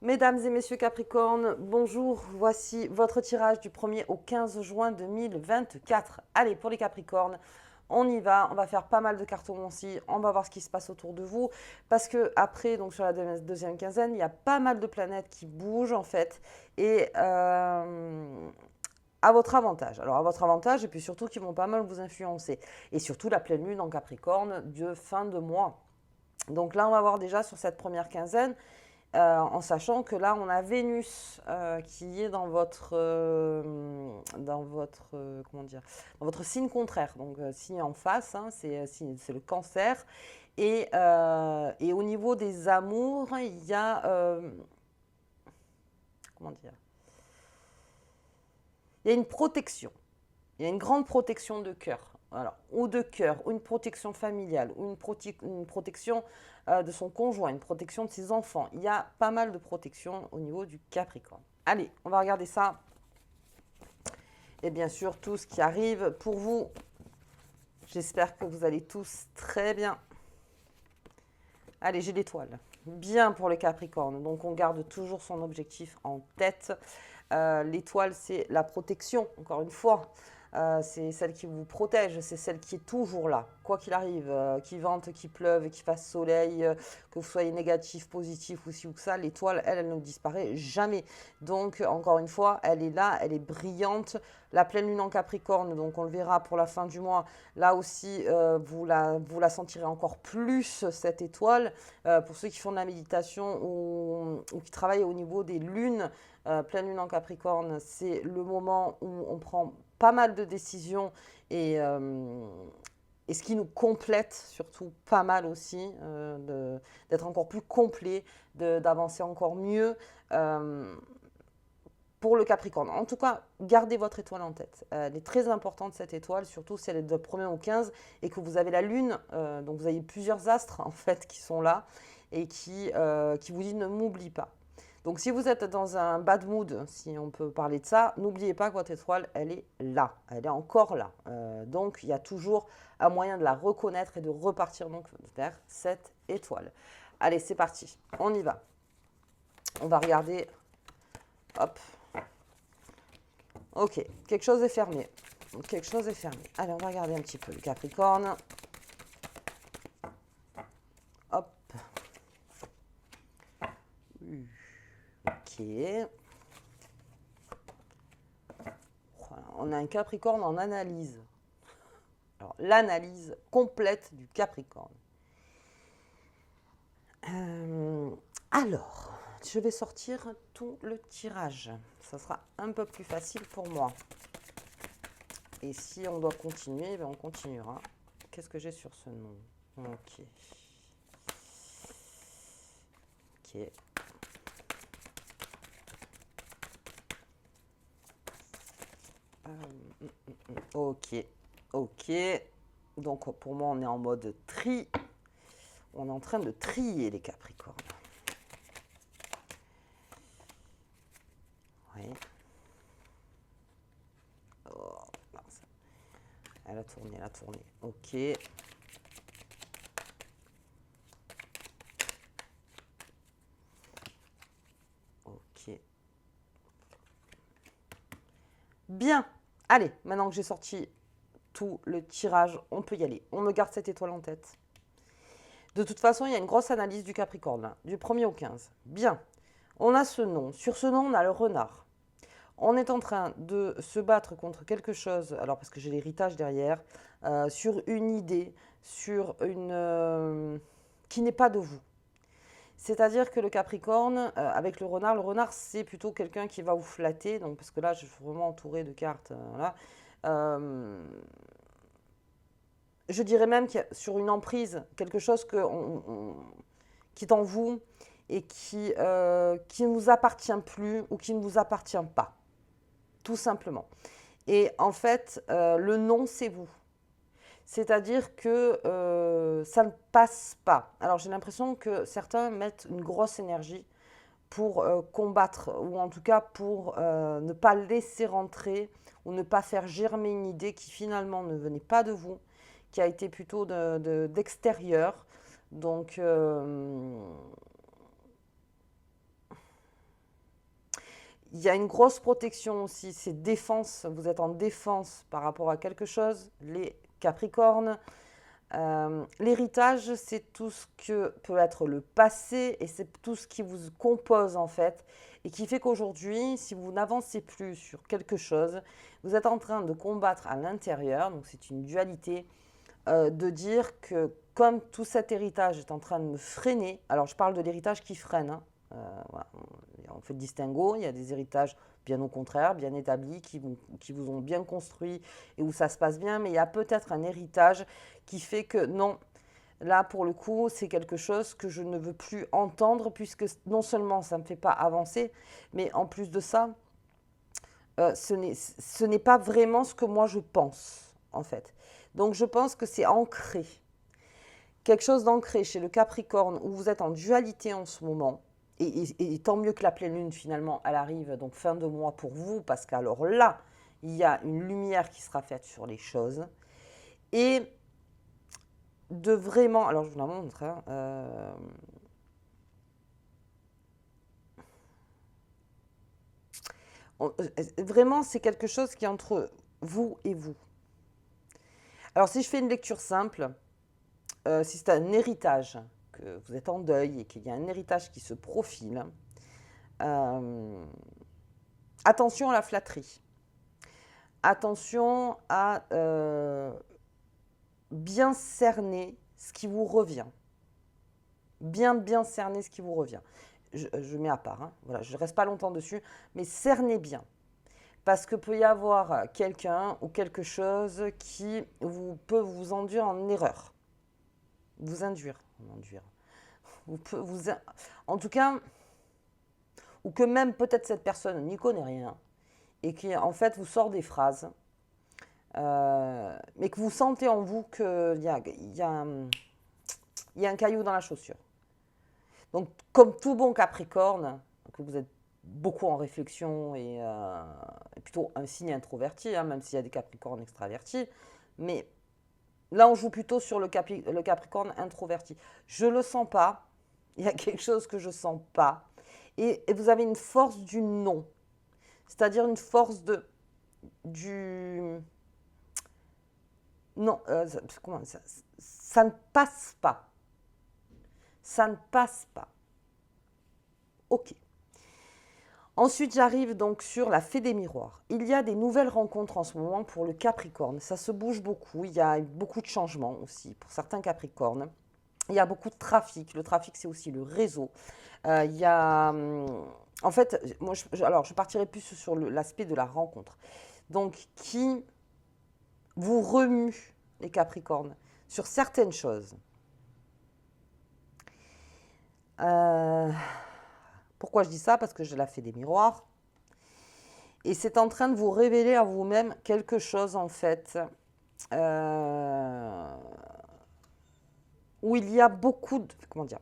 Mesdames et messieurs Capricorne, bonjour, voici votre tirage du 1er au 15 juin 2024. Allez, pour les Capricornes, on y va, on va faire pas mal de cartomancie, on va voir ce qui se passe autour de vous, parce que après, donc sur la deuxième quinzaine, il y a pas mal de planètes qui bougent en fait, et à votre avantage. Alors à votre avantage, et puis surtout qui vont pas mal vous influencer. Et surtout la pleine lune en Capricorne de fin de mois. Donc là, on va voir déjà sur cette première quinzaine, en sachant que là, on a Vénus qui est comment dire, dans votre signe contraire, donc signe en face, hein, c'est le Cancer. Et au niveau des amours, il y a, comment dire, il y a une protection. Il y a une grande protection de cœur. Alors, ou de cœur, ou une protection familiale, ou une protection de son conjoint, une protection de ses enfants. Il y a pas mal de protection au niveau du Capricorne. Allez, on va regarder ça. Et bien sûr, tout ce qui arrive pour vous. J'espère que vous allez tous très bien. Allez, j'ai l'étoile. Bien pour le Capricorne. Donc, on garde toujours son objectif en tête. L'étoile, c'est la protection, encore une fois. C'est celle qui vous protège, c'est celle qui est toujours là, quoi qu'il arrive, qu'il vente, qu'il pleuve, qu'il fasse soleil, que vous soyez négatif, positif ou ci ou que ça, l'étoile, elle ne disparaît jamais. Donc, encore une fois, elle est là, elle est brillante. La pleine lune en Capricorne, donc on le verra pour la fin du mois, là aussi, vous la sentirez encore plus, cette étoile. Pour ceux qui font de la méditation ou qui travaillent au niveau des lunes, pleine lune en Capricorne, c'est le moment où on prend pas mal de décisions et ce qui nous complète surtout pas mal aussi, d'être encore plus complet, d'avancer encore mieux pour le Capricorne. En tout cas, gardez votre étoile en tête. Elle est très importante cette étoile, surtout si elle est de 1er au 15 et que vous avez la lune, donc vous avez plusieurs astres en fait qui sont là et qui vous disent ne m'oublie pas. Donc si vous êtes dans un bad mood, si on peut parler de ça, n'oubliez pas que votre étoile, elle est là, elle est encore là. Donc il y a toujours un moyen de la reconnaître et de repartir donc vers cette étoile. Allez, c'est parti, on y va. On va regarder, hop. Ok, quelque chose est fermé. Quelque chose est fermé. Allez, on va regarder un petit peu le Capricorne. Hop. Ok. Voilà, on a un Capricorne en analyse. Alors, l'analyse complète du Capricorne. Alors, je vais sortir tout le tirage. Ça sera un peu plus facile pour moi. Et si on doit continuer, ben on continuera. Qu'est-ce que j'ai sur ce nom? Ok. Ok. Ok. Ok. Donc pour moi, on est en mode tri. On est en train de trier les Capricornes. Oui. Oh, mince. Elle a tourné, elle a tourné. Ok. Ok. Bien. Allez, maintenant que j'ai sorti tout le tirage, on peut y aller. On me garde cette étoile en tête. De toute façon, il y a une grosse analyse du Capricorne, là, du 1er au 15. Bien. On a ce nom. Sur ce nom, on a le renard. On est en train de se battre contre quelque chose, alors parce que j'ai l'héritage derrière, sur une idée, sur une qui n'est pas de vous. C'est-à-dire que le Capricorne, avec le renard c'est plutôt quelqu'un qui va vous flatter, donc parce que là, je suis vraiment entourée de cartes, voilà. Je dirais même qu'il y a sur une emprise, quelque chose qui est en vous et qui ne vous appartient plus ou qui ne vous appartient pas, tout simplement. Et en fait, le non, c'est vous. C'est-à-dire que ça ne passe pas. Alors j'ai l'impression que certains mettent une grosse énergie pour combattre, ou en tout cas pour ne pas laisser rentrer, ou ne pas faire germer une idée qui finalement ne venait pas de vous, qui a été plutôt d'extérieur. Donc Il y a une grosse protection aussi, c'est défense, vous êtes en défense par rapport à quelque chose, les Capricornes. L'héritage, c'est tout ce que peut être le passé et c'est tout ce qui vous compose en fait et qui fait qu'aujourd'hui, si vous n'avancez plus sur quelque chose, vous êtes en train de combattre à l'intérieur, donc c'est une dualité, de dire que comme tout cet héritage est en train de me freiner, alors je parle de l'héritage qui freine, hein, voilà, on fait le distinguo, il y a des héritages bien au contraire, bien établis, qui vous ont bien construit et où ça se passe bien, mais il y a peut-être un héritage qui fait que non, là pour le coup, c'est quelque chose que je ne veux plus entendre, puisque non seulement ça ne me fait pas avancer, mais en plus de ça, ce n'est pas vraiment ce que moi je pense, en fait. Donc je pense que c'est ancré, quelque chose d'ancré chez le Capricorne, où vous êtes en dualité en ce moment. Et tant mieux que la pleine lune, finalement, elle arrive donc fin de mois pour vous, parce qu'alors là, il y a une lumière qui sera faite sur les choses. Et de vraiment, alors je vous la montre, hein, vraiment c'est quelque chose qui est entre vous et vous. Alors si je fais une lecture simple, si c'est un héritage, que vous êtes en deuil et qu'il y a un héritage qui se profile, euh, attention à la flatterie. Attention à bien cerner ce qui vous revient. Bien cerner ce qui vous revient. Je mets à part, hein, voilà, je ne reste pas longtemps dessus, mais cernez bien. Parce que peut y avoir quelqu'un ou quelque chose qui peut vous induire en erreur. Vous induire. En tout cas, ou que même peut-être cette personne n'y connaît rien et qui en fait vous sort des phrases, mais que vous sentez en vous qu'il y a un caillou dans la chaussure. Donc, comme tout bon Capricorne, que vous êtes beaucoup en réflexion et plutôt un signe introverti, hein, même s'il y a des Capricornes extravertis, mais là, on joue plutôt sur le Capricorne introverti. Je ne le sens pas, il y a quelque chose que je ne sens pas, et vous avez une force du non, c'est-à-dire une force du... Non, comment ça ne passe pas. Ça ne passe pas. Ok. Ensuite, j'arrive donc sur la fée des miroirs. Il y a des nouvelles rencontres en ce moment pour le Capricorne. Ça se bouge beaucoup. Il y a beaucoup de changements aussi pour certains Capricornes. Il y a beaucoup de trafic. Le trafic, c'est aussi le réseau. Il y a... En fait, moi, alors, je partirai plus sur l'aspect de la rencontre. Donc, qui vous remue, les Capricornes, sur certaines choses. Pourquoi je dis ça? Parce que je la fais des miroirs. Et c'est en train de vous révéler à vous-même quelque chose, en fait, où il y a beaucoup de... Comment dire?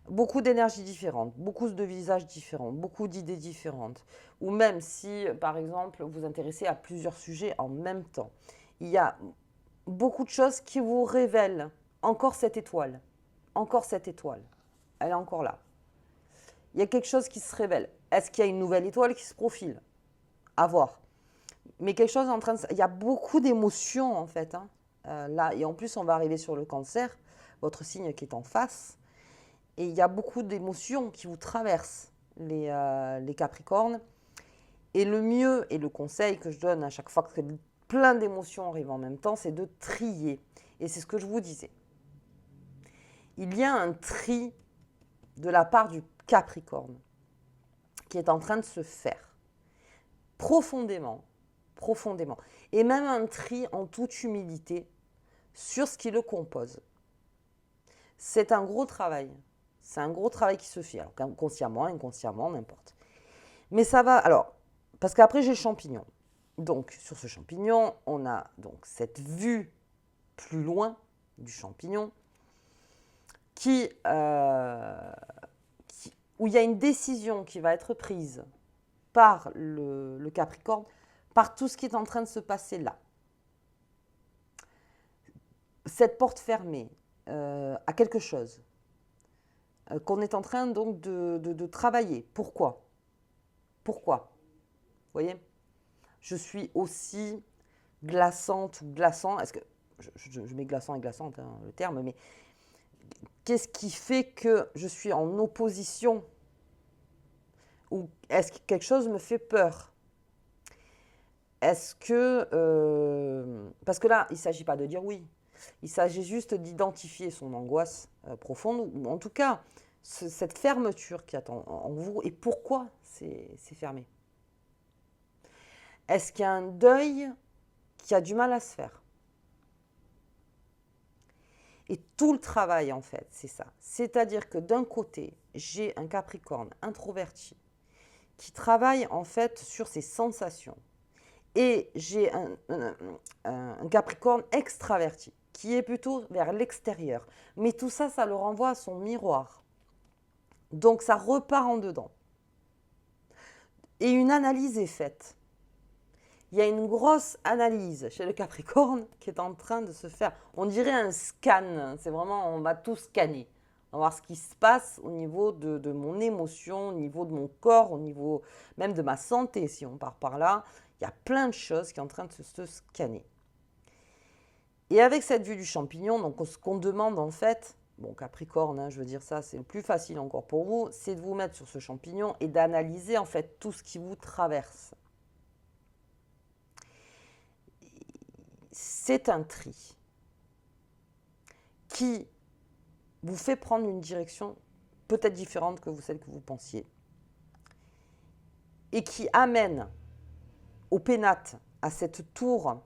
Beaucoup d'énergies différentes, beaucoup de visages différents, beaucoup d'idées différentes. Ou même si, par exemple, vous vous intéressez à plusieurs sujets en même temps. Il y a beaucoup de choses qui vous révèlent encore cette étoile. Encore cette étoile. Elle est encore là. Il y a quelque chose qui se révèle. Est-ce qu'il y a une nouvelle étoile qui se profile? À voir. Mais quelque chose en train de... Il y a beaucoup d'émotions en fait. Hein. Là, et en plus, on va arriver sur le cancer, votre signe qui est en face. Et il y a beaucoup d'émotions qui vous traversent, les Capricornes. Et le mieux, et le conseil que je donne à chaque fois que plein d'émotions arrivent en même temps, c'est de trier. Et c'est ce que je vous disais. Il y a un tri de la part du Capricorne qui est en train de se faire profondément. Et même un tri en toute humilité sur ce qui le compose. C'est un gros travail. C'est un gros travail qui se fait, alors consciemment, inconsciemment, n'importe. Mais ça va, alors, parce qu'après j'ai le champignon. Donc sur ce champignon, on a donc cette vue plus loin du champignon où il y a une décision qui va être prise par le Capricorne, par tout ce qui est en train de se passer là. Cette porte fermée à quelque chose qu'on est en train donc de travailler. Pourquoi? Pourquoi? Vous voyez? Je suis aussi glaçante ou glaçant. Est-ce que je mets glaçant et glaçante, hein, le terme, mais qu'est-ce qui fait que je suis en opposition? Ou est-ce que quelque chose me fait peur? Est-ce que... parce que là, il ne s'agit pas de dire oui. Il s'agit juste d'identifier son angoisse profonde, ou en tout cas, cette fermeture qui attend en vous, et pourquoi c'est fermé. Est-ce qu'il y a un deuil qui a du mal à se faire? Et tout le travail, en fait, c'est ça. C'est-à-dire que d'un côté, j'ai un Capricorne introverti qui travaille, en fait, sur ses sensations. Et j'ai un Capricorne extraverti qui est plutôt vers l'extérieur. Mais tout ça, ça le renvoie à son miroir. Donc, ça repart en dedans. Et une analyse est faite. Il y a une grosse analyse chez le Capricorne qui est en train de se faire. On dirait un scan. C'est vraiment, on va tout scanner. On va voir ce qui se passe au niveau de mon émotion, au niveau de mon corps, au niveau même de ma santé, si on part par là. Il y a plein de choses qui sont en train de se scanner. Et avec cette vue du champignon, donc ce qu'on demande en fait, bon Capricorne, hein, je veux dire ça, c'est le plus facile encore pour vous, c'est de vous mettre sur ce champignon et d'analyser en fait tout ce qui vous traverse. C'est un tri qui vous fait prendre une direction peut-être différente que celle que vous pensiez et qui amène au pénate, à cette tour,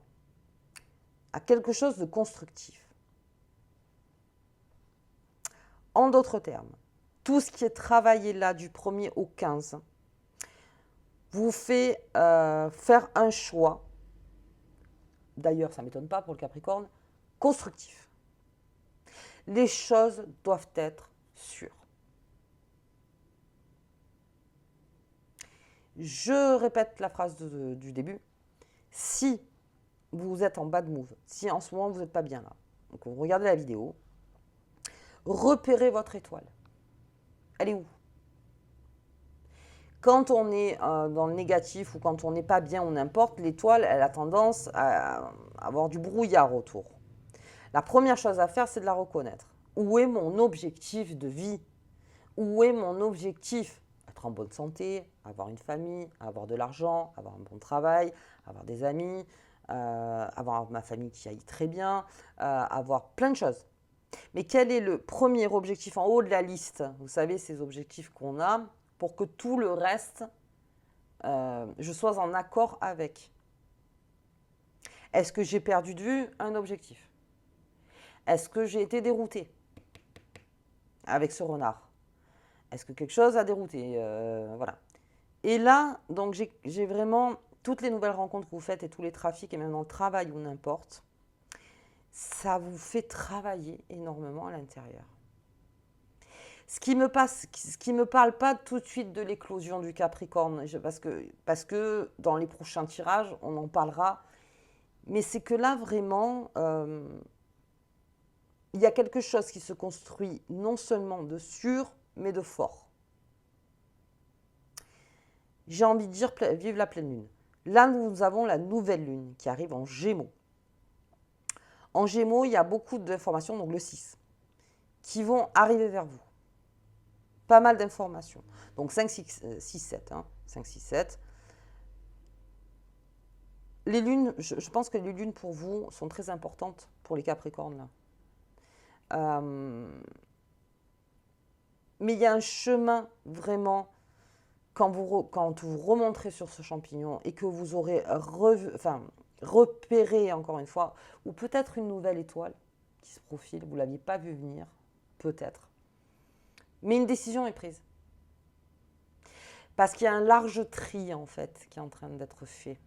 à quelque chose de constructif. En d'autres termes, tout ce qui est travaillé là du 1er au 15 vous fait faire un choix, d'ailleurs ça ne m'étonne pas pour le Capricorne, constructif. Les choses doivent être sûres. Je répète la phrase du début. Si vous êtes en bad move, si en ce moment vous n'êtes pas bien là, donc vous regardez la vidéo, repérez votre étoile. Elle est où? Quand on est dans le négatif ou quand on n'est pas bien ou n'importe, l'étoile, elle a tendance à avoir du brouillard autour. La première chose à faire, c'est de la reconnaître. Où est mon objectif de vie? Où est mon objectif? Être en bonne santé, avoir une famille, avoir de l'argent, avoir un bon travail, avoir des amis, avoir ma famille qui aille très bien, avoir plein de choses. Mais quel est le premier objectif en haut de la liste? Vous savez, ces objectifs qu'on a pour que tout le reste, je sois en accord avec. Est-ce que j'ai perdu de vue un objectif? Est-ce que j'ai été déroutée avec ce renard? Est-ce que quelque chose a dérouté? Voilà. Et là, donc j'ai vraiment toutes les nouvelles rencontres que vous faites et tous les trafics, et même dans le travail ou n'importe, ça vous fait travailler énormément à l'intérieur. Ce qui me parle pas tout de suite de l'éclosion du Capricorne, parce que dans les prochains tirages, on en parlera. Mais c'est que là, vraiment, il y a quelque chose qui se construit non seulement de sûr, mais de fort. J'ai envie de dire, vive la pleine lune. Là, nous avons la nouvelle lune qui arrive en Gémeaux. En Gémeaux, il y a beaucoup d'informations, donc le 6, qui vont arriver vers vous. Pas mal d'informations. Donc 5, 6, 7. 5, 6, 7. Les lunes, je pense que les lunes pour vous sont très importantes pour les Capricornes là. Mais il y a un chemin vraiment, quand vous remonterez sur ce champignon et que vous aurez repéré encore une fois, ou peut-être une nouvelle étoile qui se profile, vous ne l'aviez pas vu venir, peut-être. Mais une décision est prise. Parce qu'il y a un large tri, en fait, qui est en train d'être fait.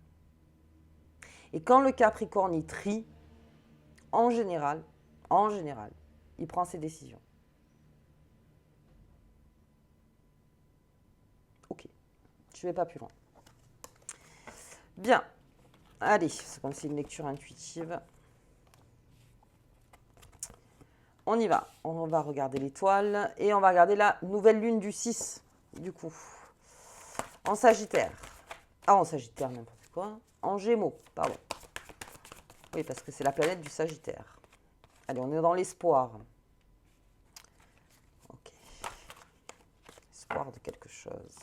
Et quand le Capricorne, il trie, en général, il prend ses décisions. Ok, je ne vais pas plus loin. Bien, allez, c'est comme si c'est une lecture intuitive. On y va, on va regarder l'étoile et on va regarder la nouvelle lune du 6, du coup. En Sagittaire. Ah, en Sagittaire, n'importe quoi. En Gémeaux, pardon. Oui, parce que c'est la planète du Sagittaire. Allez, on est dans l'espoir. Ok. Espoir de quelque chose.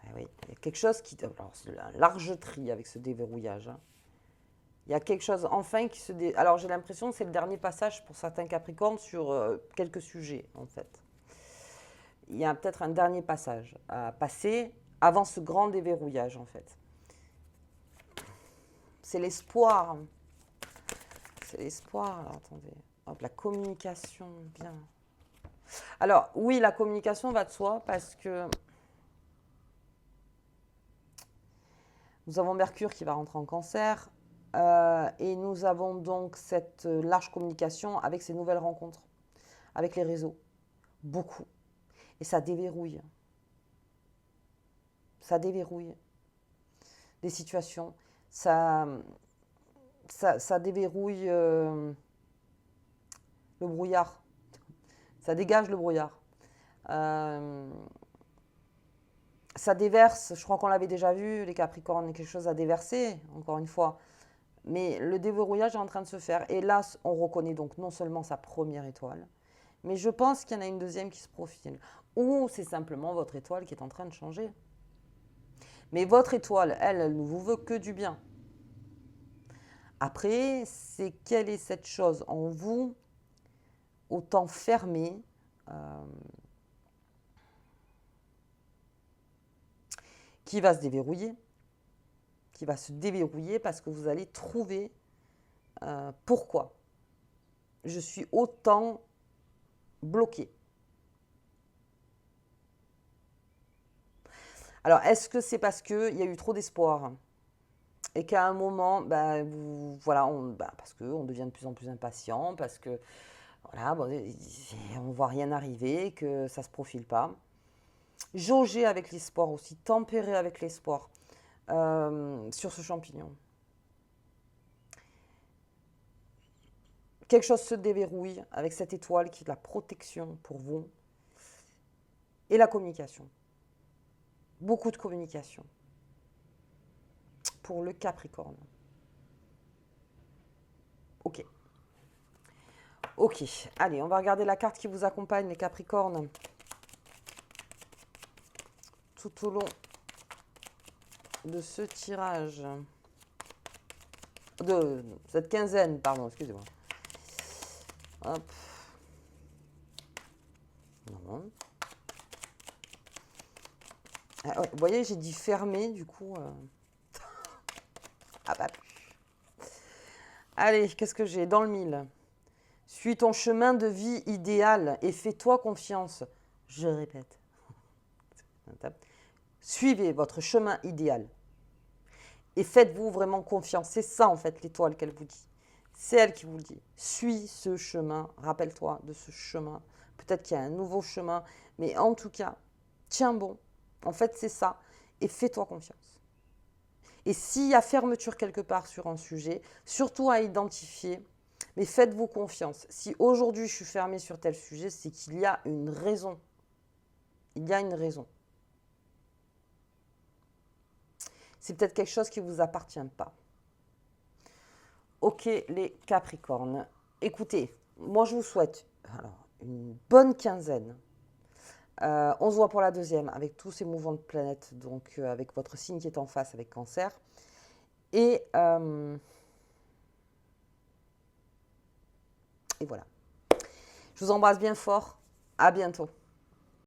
Eh oui, il y a quelque chose qui... Alors, c'est un large tri avec ce déverrouillage. Hein. Il y a quelque chose enfin qui se... Alors, j'ai l'impression que c'est le dernier passage pour certains Capricornes sur quelques sujets, en fait. Il y a peut-être un dernier passage à passer avant ce grand déverrouillage, en fait. C'est l'espoir. C'est l'espoir. Alors, attendez. Hop, la communication, bien. Alors, oui, la communication va de soi parce que nous avons Mercure qui va rentrer en Cancer et nous avons donc cette large communication avec ces nouvelles rencontres, avec les réseaux. Beaucoup. Et ça déverrouille. Ça déverrouille des situations. Ça déverrouille le brouillard. Ça dégage le brouillard. Ça déverse, je crois qu'on l'avait déjà vu, les Capricornes, quelque chose à déverser, encore une fois. Mais le déverrouillage est en train de se faire. Et là, on reconnaît donc non seulement sa première étoile, mais je pense qu'il y en a une deuxième qui se profile. Ou c'est simplement votre étoile qui est en train de changer. Mais votre étoile, elle ne vous veut que du bien. Après, c'est quelle est cette chose en vous, autant fermée, qui va se déverrouiller, parce que vous allez trouver pourquoi je suis autant bloquée. Alors, est-ce que c'est parce qu'il y a eu trop d'espoir et qu'à un moment, voilà, parce qu'on devient de plus en plus impatient, parce que voilà, on ne voit rien arriver, que ça ne se profile pas. Jauger avec l'espoir aussi, tempérer avec l'espoir sur ce champignon. Quelque chose se déverrouille avec cette étoile qui est de la protection pour vous et la communication. Beaucoup de communication pour le Capricorne. Ok. Ok, allez, on va regarder la carte qui vous accompagne, les Capricornes, tout au long de ce tirage. De cette quinzaine, pardon, excusez-moi. Hop. Non. Ah, ouais, vous voyez, j'ai dit fermer, du coup. Ah bah. Allez, qu'est-ce que j'ai dans le mille? Suis ton chemin de vie idéal et fais-toi confiance. Je répète. Suivez votre chemin idéal. Et faites-vous vraiment confiance. C'est ça, en fait, l'étoile qu'elle vous dit. C'est elle qui vous le dit. Suis ce chemin. Rappelle-toi de ce chemin. Peut-être qu'il y a un nouveau chemin. Mais en tout cas, tiens bon. En fait, c'est ça. Et fais-toi confiance. Et s'il y a fermeture quelque part sur un sujet, surtout à identifier, mais faites-vous confiance. Si aujourd'hui je suis fermée sur tel sujet, c'est qu'il y a une raison. Il y a une raison. C'est peut-être quelque chose qui ne vous appartient pas. Ok, les Capricornes. Écoutez, moi je vous souhaite une bonne quinzaine. On se voit pour la deuxième avec tous ces mouvements de planète, donc avec votre signe qui est en face, avec Cancer. Et voilà. Je vous embrasse bien fort. À bientôt.